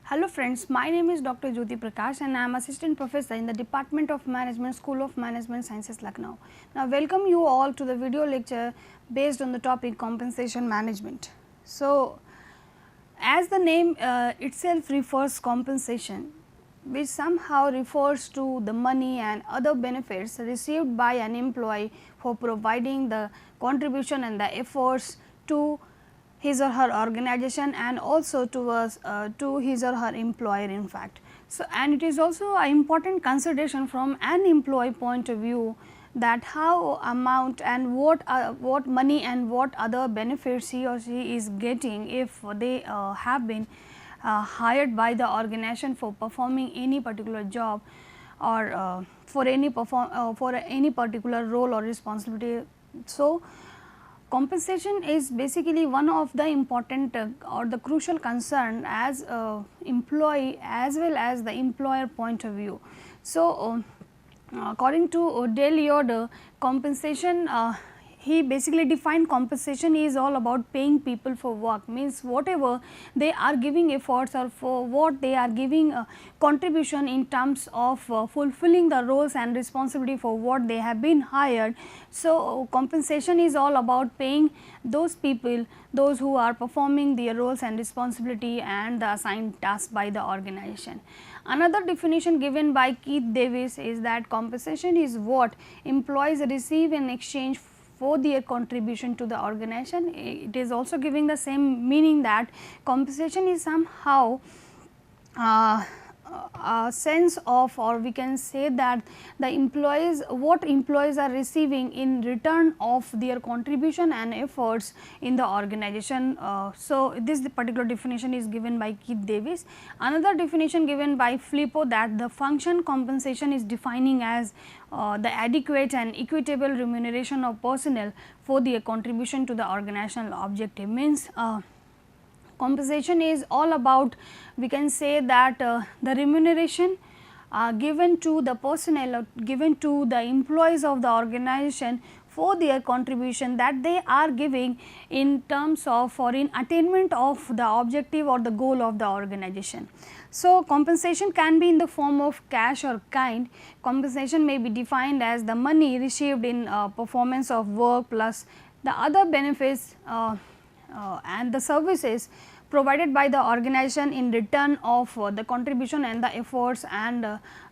Hello friends, my name is Dr. Jyoti Prakash and I am Assistant Professor in the Department of Management, School of Management Sciences, Lucknow. Now, welcome you all to the video lecture based on the topic compensation management. So, as the name itself refers compensation, which somehow refers to the money and other benefits received by an employee for providing the contribution and the efforts to his or her organization and also to his or her employer in fact. So, and it is also an important consideration from an employee point of view that how amount and what money and what other benefits he or she is getting if they have been hired by the organization for performing any particular job or for any particular role or responsibility. So, compensation is basically one of the important or the crucial concern as employee as well as the employer point of view. So, according to Dale Yoder, compensation he basically defined compensation is all about paying people for work, means whatever they are giving efforts or for what they are giving contribution in terms of fulfilling the roles and responsibility for what they have been hired. So, compensation is all about paying those people, those who are performing their roles and responsibility and the assigned tasks by the organization. Another definition given by Keith Davis is that compensation is what employees receive in exchange for their contribution to the organization. It is also giving the same meaning that compensation is somehow a sense of, or we can say that the employees, what employees are receiving in return of their contribution and efforts in the organization. So, this particular definition is given by Keith Davis. Another definition given by Filippo, that the function compensation is defining as the adequate and equitable remuneration of personnel for their contribution to the organizational objective, means compensation is all about, we can say that the remuneration given to the personnel or given to the employees of the organization for their contribution that they are giving in terms of or in attainment of the objective or the goal of the organization. So, compensation can be in the form of cash or kind. Compensation may be defined as the money received in performance of work plus the other benefits and the services provided by the organization in return of the contribution and the efforts and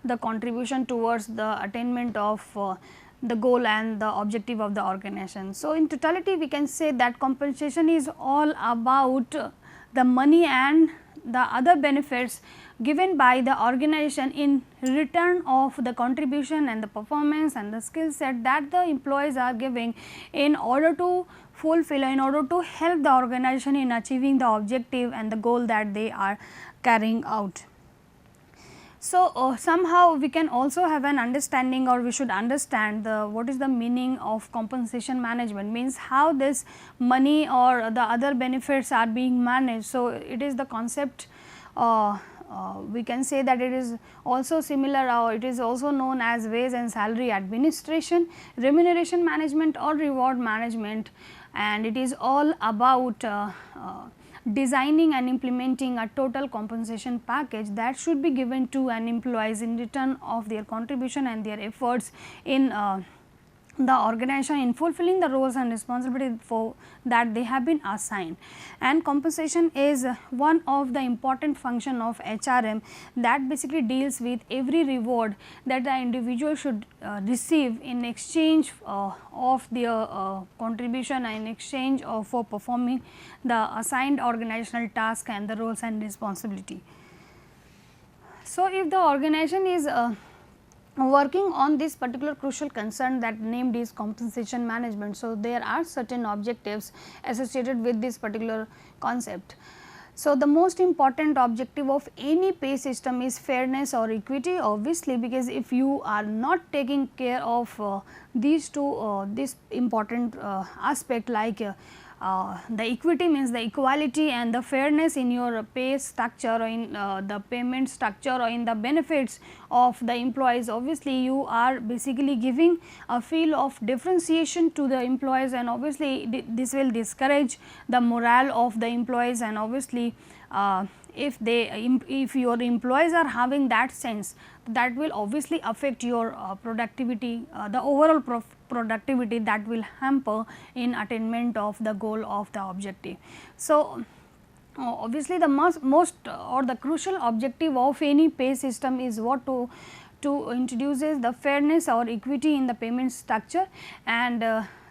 the contribution towards the attainment of the goal and the objective of the organization. So, in totality we can say that compensation is all about the money and the other benefits given by the organization in return of the contribution and the performance and the skill set that the employees are giving in order to fulfill, in order to help the organization in achieving the objective and the goal that they are carrying out. So, somehow we can also have an understanding, or we should understand what is the meaning of compensation management, means how this money or the other benefits are being managed. So, it is the concept we can say that it is also similar, or it is also known as wage and salary administration, remuneration management or reward management, and it is all about designing and implementing a total compensation package that should be given to an employees in return of their contribution and their efforts in the organization in fulfilling the roles and responsibility for that they have been assigned. And compensation is one of the important function of HRM that basically deals with every reward that the individual should receive in exchange of their contribution and in exchange of for performing the assigned organizational task and the roles and responsibility. So, if the organization is working on this particular crucial concern that named is compensation management. So, there are certain objectives associated with this particular concept. So, the most important objective of any pay system is fairness or equity, obviously, because if you are not taking care of these two this important aspect like the equity means the equality and the fairness in your pay structure or in the payment structure or in the benefits of the employees. Obviously, you are basically giving a feel of differentiation to the employees, and obviously this will discourage the morale of the employees, and obviously if your employees are having that sense, that will obviously affect your productivity, the overall productivity, that will hamper in attainment of the goal of the objective. So, obviously the most or the crucial objective of any pay system is what to introduces the fairness or equity in the payment structure, and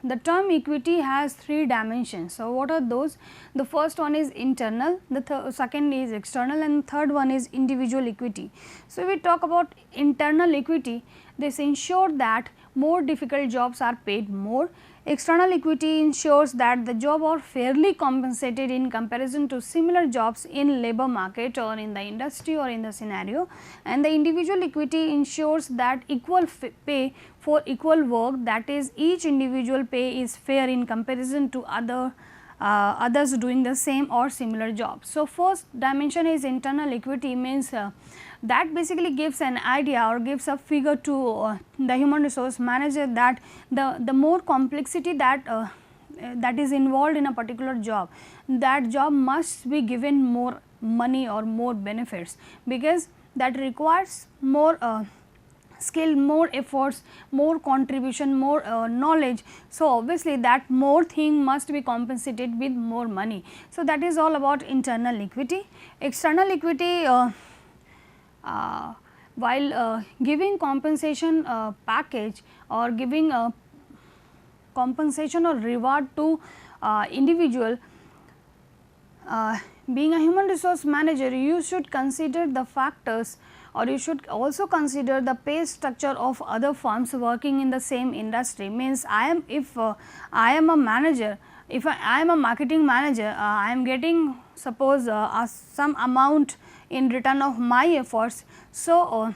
the term equity has three dimensions. So, what are those? The first one is internal, the second is external, and third one is individual equity. So, if we talk about internal equity, this ensures that more difficult jobs are paid more. External equity ensures that the job are fairly compensated in comparison to similar jobs in labor market or in the industry or in the scenario, and the individual equity ensures that equal pay for equal work, that is each individual pay is fair in comparison to others doing the same or similar job. So, first dimension is internal equity, means that basically gives an idea or gives a figure to the human resource manager that the more complexity that that is involved in a particular job, that job must be given more money or more benefits, because that requires more skill, more efforts, more contribution, more knowledge. So, obviously that more thing must be compensated with more money. So, that is all about internal equity. External equity, while giving compensation package or giving compensation or reward to individual, being a human resource manager, you should consider the factors, or you should also consider the pay structure of other firms working in the same industry. Means if I am a manager, if I am a marketing manager, I am getting suppose some amount in return of my efforts. So,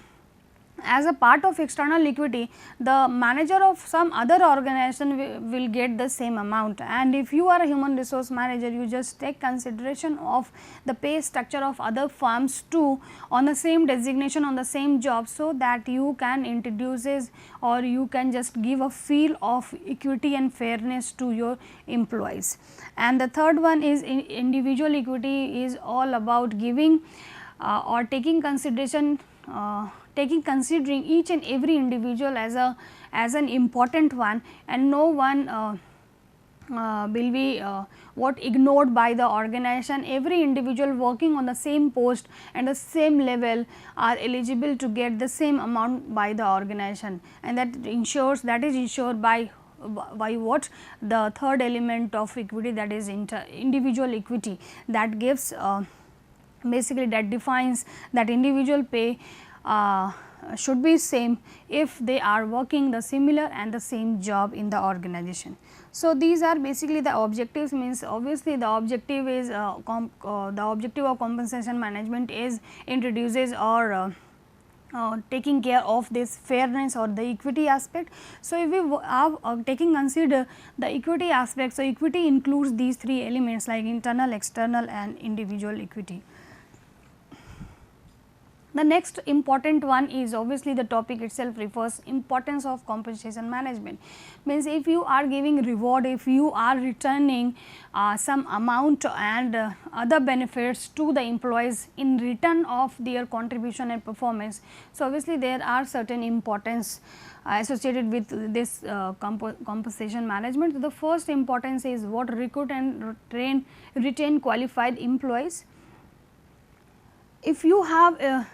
as a part of external equity, the manager of some other organization will get the same amount, and if you are a human resource manager, you just take consideration of the pay structure of other firms too on the same designation, on the same job, so that you can introduces or you can just give a feel of equity and fairness to your employees. And the third one is individual equity, is all about giving or taking consideration considering each and every individual as an important one, and no one will be ignored by the organization. Every individual working on the same post and the same level are eligible to get the same amount by the organization, and that is ensured by what? The third element of equity, that is individual equity, that gives basically that defines that individual pay should be same if they are working the similar and the same job in the organization. So, these are basically the objectives. Means obviously the objective is the objective of compensation management is introduces or taking care of this fairness or the equity aspect. So, if we are taking consider the equity aspect, so equity includes these three elements like internal, external and individual equity. The next important one is obviously the topic itself refers importance of compensation management. Means if you are giving reward, if you are returning some amount and other benefits to the employees in return of their contribution and performance. So, obviously there are certain importance associated with this compensation management. The first importance is what? Recruit and retain qualified employees. If you have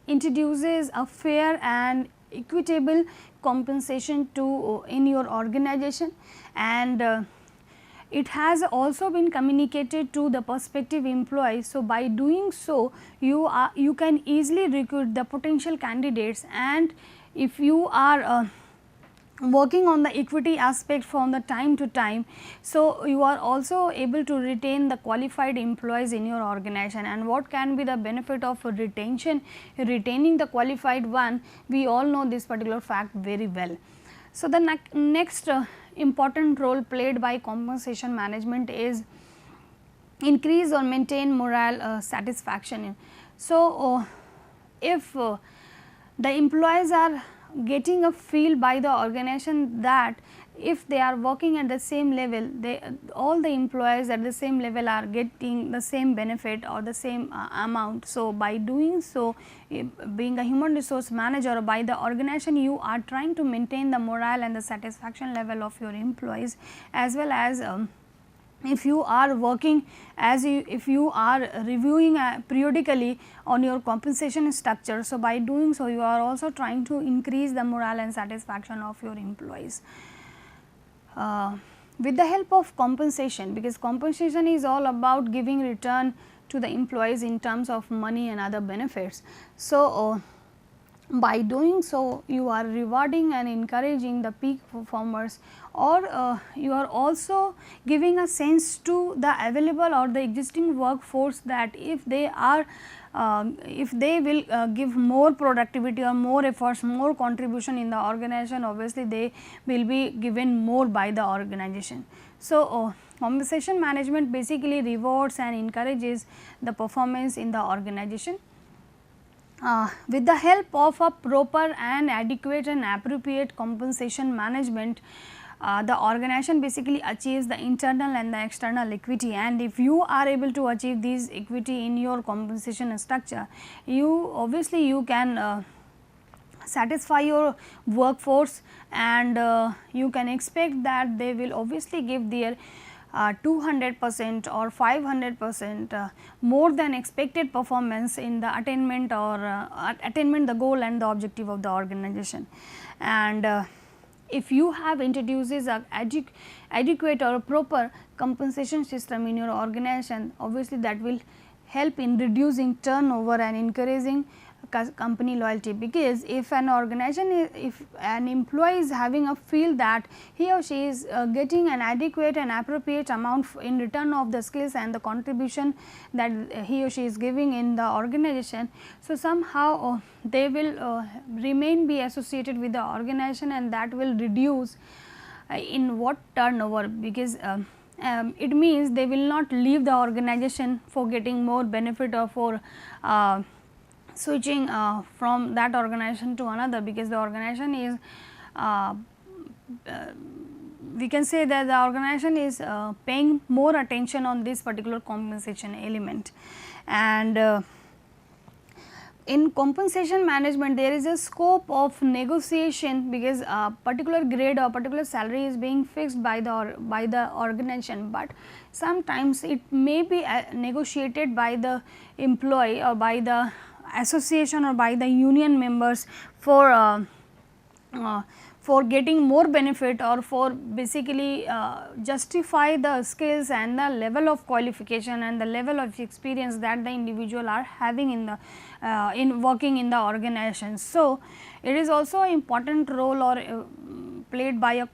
introduces a fair and equitable compensation to in your organization, and it has also been communicated to the prospective employees. So, by doing so you can easily recruit the potential candidates, and if you are working on the equity aspect from the time to time. So, you are also able to retain the qualified employees in your organization, and what can be the benefit of retaining the qualified one, we all know this particular fact very well. So, the next important role played by compensation management is increase or maintain morale satisfaction. So, if the employees are getting a feel by the organization that if they are working at the same level, all the employees at the same level are getting the same benefit or the same amount. So, by doing so, being a human resource manager or by the organization, you are trying to maintain the morale and the satisfaction level of your employees, as well as if you are working if you are reviewing periodically on your compensation structure. So, by doing so, you are also trying to increase the morale and satisfaction of your employees. With the help of compensation, because compensation is all about giving return to the employees in terms of money and other benefits. So, by doing so, you are rewarding and encouraging the peak performers, or you are also giving a sense to the available or the existing workforce that if they are if they will give more productivity or more efforts, more contribution in the organization, obviously they will be given more by the organization. So, compensation management basically rewards and encourages the performance in the organization. With the help of a proper and adequate and appropriate compensation management, the organization basically achieves the internal and the external equity, and if you are able to achieve these equity in your compensation structure, you obviously you can satisfy your workforce, and you can expect that they will obviously give their 200% or 500% more than expected performance in the attainment or attainment the goal and the objective of the organization. And if you have introduces a adequate or proper compensation system in your organization, obviously that will help in reducing turnover and encouraging company loyalty, because if an organization if an employee is having a feel that he or she is getting an adequate and appropriate amount in return of the skills and the contribution that he or she is giving in the organization, so somehow they will remain be associated with the organization, and that will reduce in what turnover, because it means they will not leave the organization for getting more benefit or for switching from that organization to another, because the organization is we can say that the organization is paying more attention on this particular compensation element. And in compensation management, there is a scope of negotiation, because a particular grade or particular salary is being fixed by the organization, but sometimes it may be negotiated by the employee or by the association or by the union members for getting more benefit or for basically justify the skills and the level of qualification and the level of experience that the individual are having in the in working in the organization. So, it is also an important role or played by a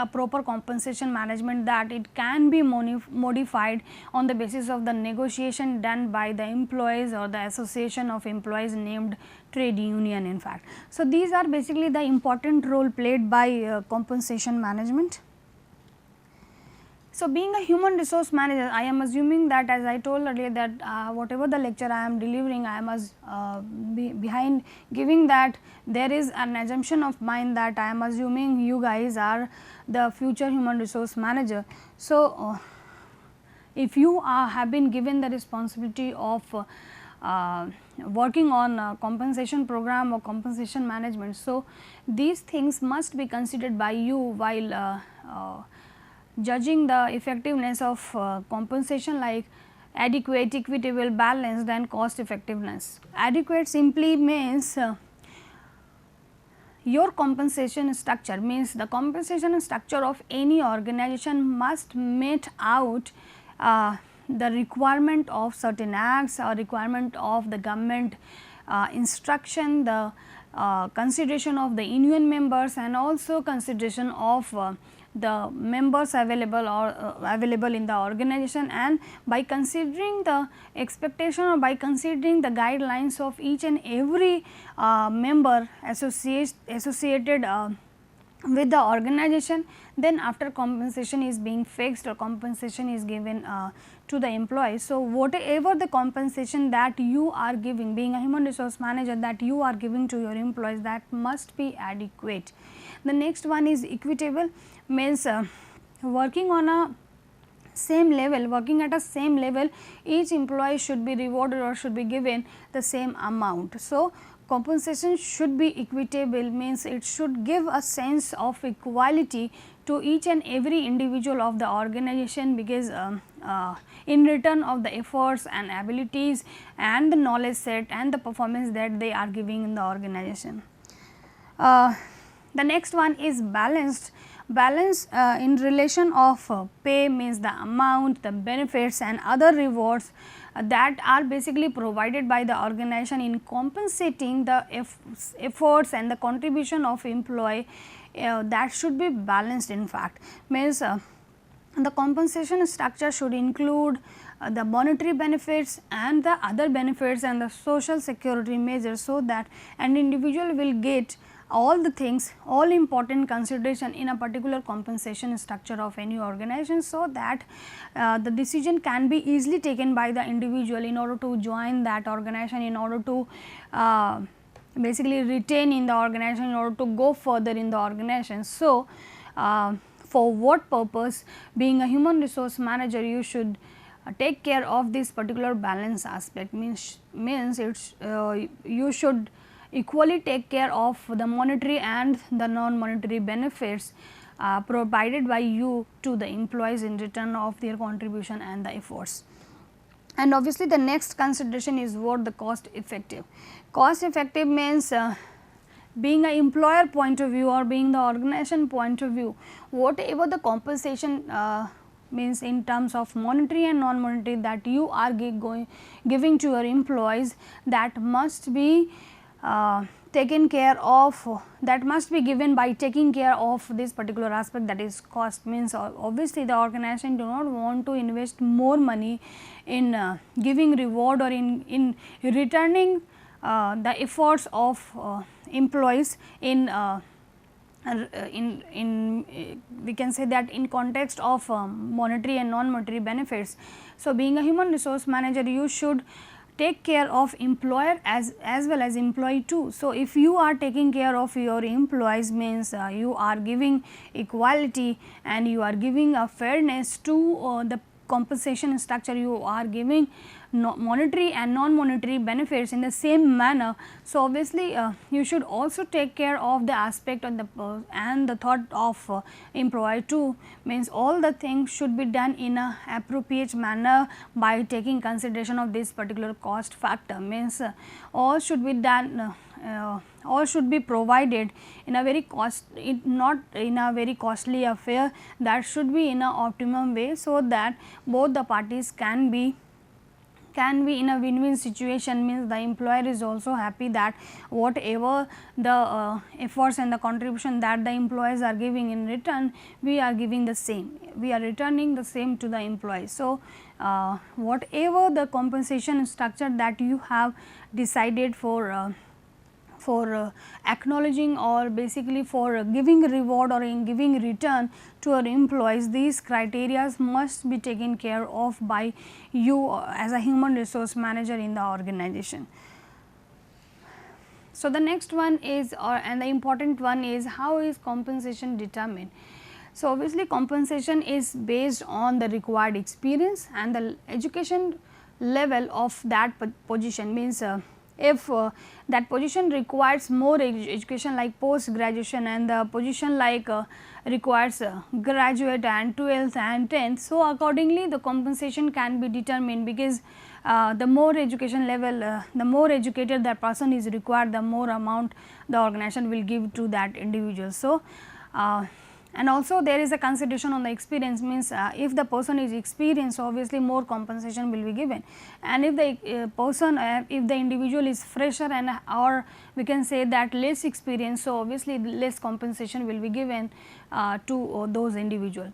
proper compensation management, that it can be modified on the basis of the negotiation done by the employees or the association of employees named trade union in fact. So, these are basically the important role played by compensation management. So, being a human resource manager, I am assuming that, as I told earlier, that whatever the lecture I am delivering, I must behind giving that there is an assumption of mine that I am assuming you guys are the future human resource manager. So, if you have been given the responsibility of working on a compensation program or compensation management, so these things must be considered by you while judging the effectiveness of compensation, like adequate, equitable, balanced and cost effectiveness. Adequate simply means your compensation structure, means the compensation structure of any organization must meet out the requirement of certain acts or requirement of the government instruction, the consideration of the union members, and also consideration of the members available or available in the organization. And by considering the expectation or by considering the guidelines of each and every member associated with the organization, then after compensation is being fixed or compensation is given to the employee. So, whatever the compensation that you are giving, being a human resource manager, that you are giving to your employees, that must be adequate. The next one is equitable, means working on a same level, working at a same level, each employee should be rewarded or should be given the same amount. So, compensation should be equitable, means it should give a sense of equality to each and every individual of the organization, because in return of the efforts and abilities and the knowledge set and the performance that they are giving in the organization. The next one is balanced. Balance in relation of pay, means the amount, the benefits and other rewards that are basically provided by the organization in compensating the efforts and the contribution of employee, that should be balanced. In fact, means the compensation structure should include the monetary benefits and the other benefits and the social security measures, so that an individual will get all the things, all important consideration in a particular compensation structure of any organization, so that the decision can be easily taken by the individual in order to join that organization, in order to basically retain in the organization, in order to go further in the organization. So, for what purpose, being a human resource manager, you should take care of this particular balance aspect, means it's you should equally take care of the monetary and the non-monetary benefits provided by you to the employees in return of their contribution and the efforts. And obviously, the next consideration is what the cost effective. Cost effective means being an employer point of view or being the organization point of view, whatever the compensation means in terms of monetary and non-monetary that you are giving to your employees, that must be taken care of, that must be given by taking care of this particular aspect, that is cost. Means obviously, the organization do not want to invest more money in giving reward or in returning the efforts of employees in we can say that in context of monetary and non-monetary benefits. So, being a human resource manager, you should take care of employer as well as employee too. So, if you are taking care of your employees, means you are giving equality and you are giving a fairness to the compensation structure, you are giving monetary and non-monetary benefits in the same manner. So, obviously, you should also take care of the aspect of the and the thought of employee too, means all the things should be done in a appropriate manner by taking consideration of this particular cost factor, means all should be done all should be provided in a very not in a very costly affair, that should be in a optimum way, so that both the parties can be in a win-win situation. Means the employer is also happy that whatever the efforts and the contribution that the employees are giving in return, we are giving the same, we are returning the same to the employees. So, whatever the compensation structure that you have decided for acknowledging or basically for giving reward or in giving return to your employees, these criteria must be taken care of by you as a human resource manager in the organization. So, the next one is and the important one is, how is compensation determined? So, obviously, compensation is based on the required experience and the education level of that position. Means if that position requires more education like post graduation, and the position like requires graduate and 12th and 10th. So, accordingly the compensation can be determined, because the more education level, the more educated that person is required, the more amount the organization will give to that individual. So, and also there is a consideration on the experience. Means if the person is experienced, obviously more compensation will be given, and if the person if the individual is fresher and or we can say that less experienced, so obviously less compensation will be given to those individuals.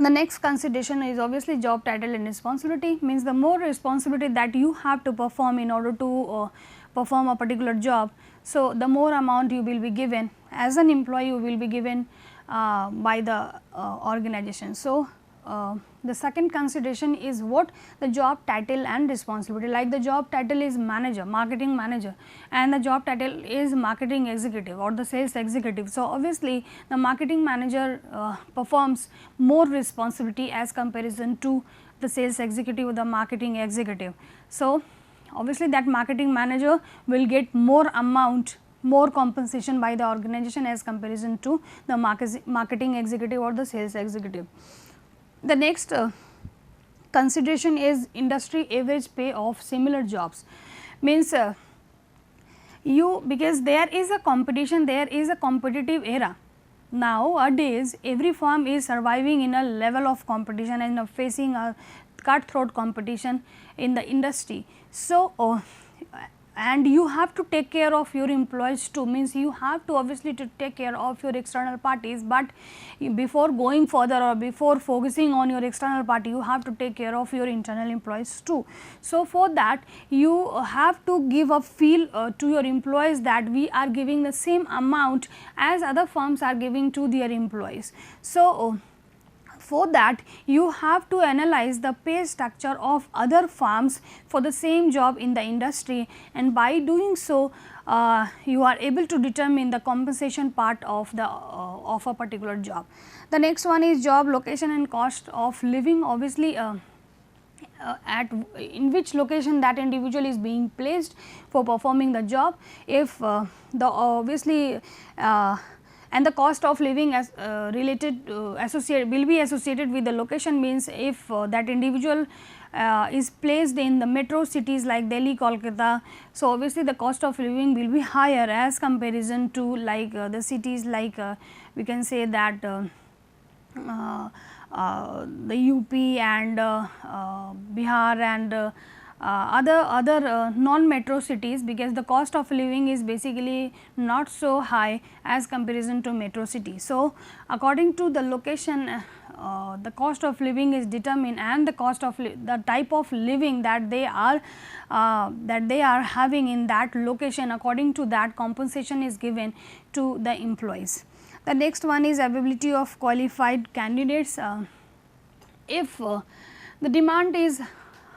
The next consideration is obviously job title and responsibility, means the more responsibility that you have to perform in order to perform a particular job. So, the more amount you will be given as an employee, you will be given by the organization. So, the second consideration is what the job title and responsibility, like the job title is manager, marketing manager, and the job title is marketing executive or the sales executive. So, obviously, the marketing manager performs more responsibility as comparison to the sales executive or the marketing executive. So, obviously, that marketing manager will get more amount, more compensation by the organization as comparison to the marketing executive or the sales executive. The next consideration is industry average pay of similar jobs, means because there is a competition, there is a competitive era. Nowadays, every firm is surviving in a level of competition and facing a cutthroat competition in the industry. So, and you have to take care of your employees too, means you have to obviously to take care of your external parties, but before going further or before focusing on your external party, you have to take care of your internal employees too. So, for that you have to give a feel to your employees that we are giving the same amount as other firms are giving to their employees. So, for that you have to analyze the pay structure of other firms for the same job in the industry, and by doing so you are able to determine the compensation part of the of a particular job. The next one is job location and cost of living. Obviously, at in which location that individual is being placed for performing the job. If the obviously and the cost of living as related associated will be associated with the location, means if that individual is placed in the metro cities like Delhi, Kolkata. So, obviously, the cost of living will be higher as comparison to like the cities like we can say that the UP and Bihar and other non-metro cities, because the cost of living is basically not so high as comparison to metro cities. So, according to the location the cost of living is determined, and the cost of the type of living that they are having in that location, according to that compensation is given to the employees. The next one is availability of qualified candidates. If the demand is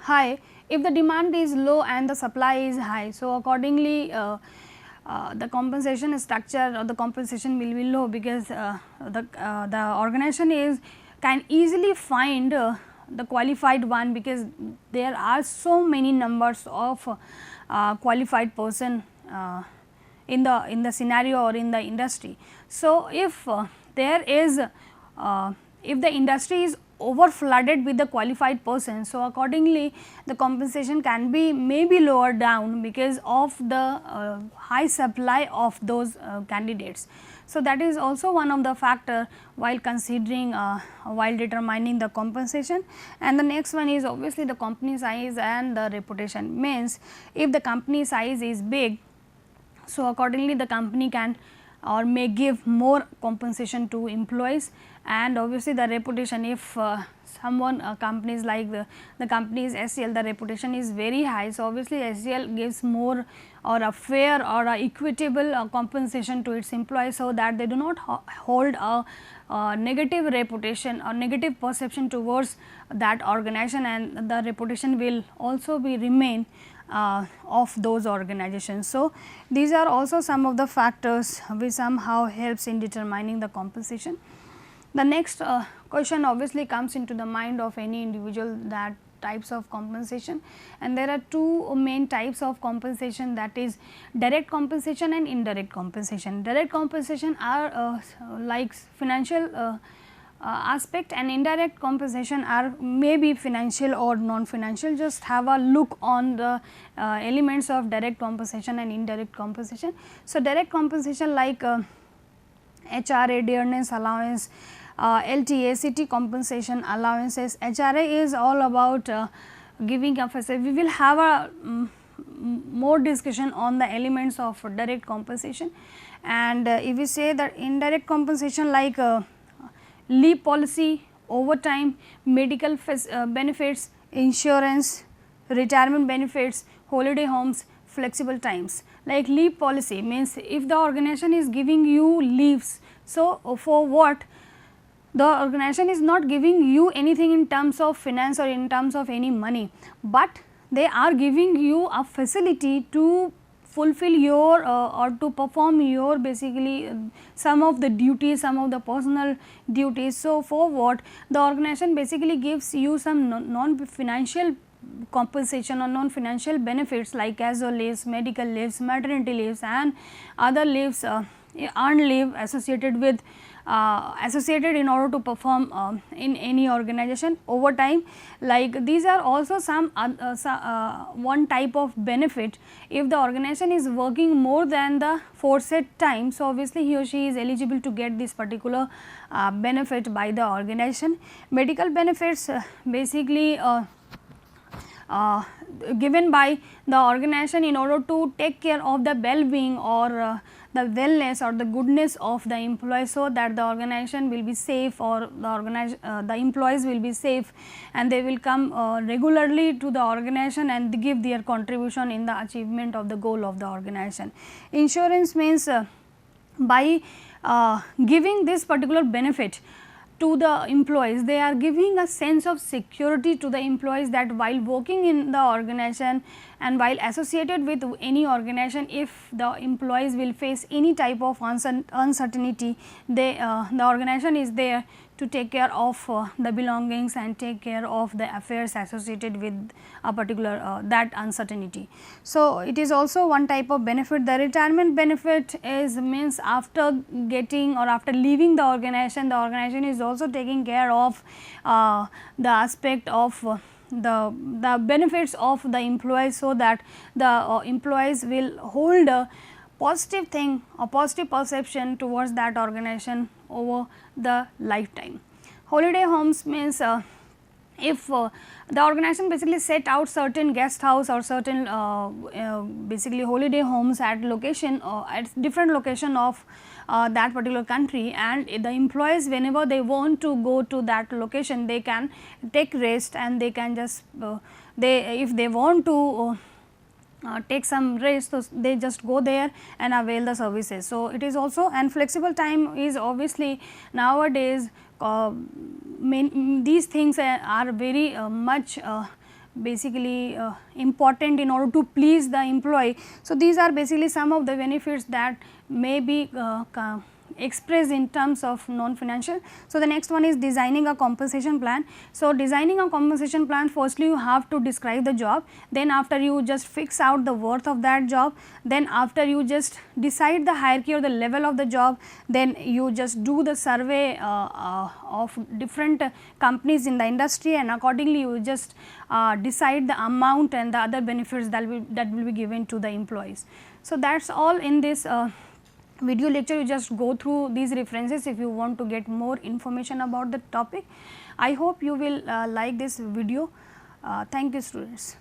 high, if the demand is low and the supply is high, so accordingly the compensation structure or the compensation will be low, because the organization can easily find the qualified one, because there are so many numbers of qualified person in the scenario or in the industry. So, if there is if the industry is over flooded with the qualified person, so accordingly the compensation can be maybe lower down because of the high supply of those candidates. So, that is also one of the factor while considering while determining the compensation. And the next one is obviously the company size and the reputation, means if the company size is big, so accordingly the company can or may give more compensation to employees. And obviously, the reputation, if someone companies like the company's SCL, the reputation is very high. So, obviously, SCL gives more or a fair or a equitable compensation to its employees, so that they do not hold a negative reputation or negative perception towards that organization, and the reputation will also be remain of those organizations. So, these are also some of the factors which somehow helps in determining the compensation. The next question obviously comes into the mind of any individual, that types of compensation, and there are two main types of compensation, that is direct compensation and indirect compensation. Direct compensation are like financial aspect, and indirect compensation are maybe financial or non-financial. Just have a look on the elements of direct compensation and indirect compensation. So, direct compensation like HRA, dearness allowance, LTA, city compensation allowances. HRA is all about giving emphasis. We will have a more discussion on the elements of direct compensation. And if we say that indirect compensation like leave policy, overtime, medical benefits, insurance, retirement benefits, holiday homes, flexible times. Like leave policy means if the organization is giving you leaves, so for what? The organization is not giving you anything in terms of finance or in terms of any money, but they are giving you a facility to fulfill your or to perform your basically some of the duties, some of the personal duties. So, for what? The organization basically gives you some non-financial compensation or non-financial benefits like casual leaves, medical leaves, maternity leaves and other leaves, earned leave associated with associated in order to perform in any organization overtime. Like these are also some one type of benefit. If the organization is working more than the foresaid time, so obviously he or she is eligible to get this particular benefit by the organization. Medical benefits basically given by the organization in order to take care of the well-being or the wellness or the goodness of the employee, so that the organization will be safe or the employees will be safe and they will come regularly to the organization and give their contribution in the achievement of the goal of the organization. Insurance means by giving this particular benefit to the employees, they are giving a sense of security to the employees that while working in the organization and while associated with any organization, if the employees will face any type of uncertainty, they the organization is there to take care of the belongings and take care of the affairs associated with a particular that uncertainty. So, it is also one type of benefit. The retirement benefit is means after getting or after leaving the organization is also taking care of the aspect of the benefits of the employees, so that the employees will hold a positive thing or positive perception towards that organization over the lifetime. Holiday homes means if the organization basically set out certain guest house or certain basically holiday homes at location at different location of that particular country, and the employees whenever they want to go to that location, they can take rest and they can just if they want to take some rest, so they just go there and avail the services. So, it is also, and flexible time is obviously nowadays these things are very much basically important in order to please the employee. So, these are basically some of the benefits that may be expressed in terms of non-financial. So, the next one is designing a compensation plan. So, designing a compensation plan, firstly you have to describe the job, then after you just fix out the worth of that job, then after you just decide the hierarchy or the level of the job, then you just do the survey of different companies in the industry, and accordingly you just decide the amount and the other benefits that will be given to the employees. So, that is all in this video lecture. You just go through these references if you want to get more information about the topic. I hope you will like this video. Thank you, students.